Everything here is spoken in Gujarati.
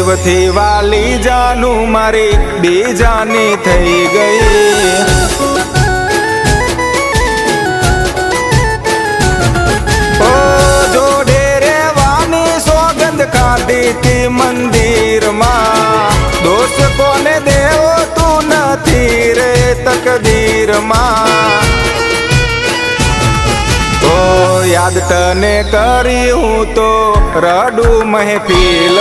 જીવથી વાલી જાનું મારી બીજાની થઈ ગઈ। ઓ જોડે રેવાની સોગંદ ખાધી તી મંદિરમાં, દોષ કોને દેવો તું નથી રે તકદીરમાં। યાદ તને કરી હું તો રડું મહેફિલ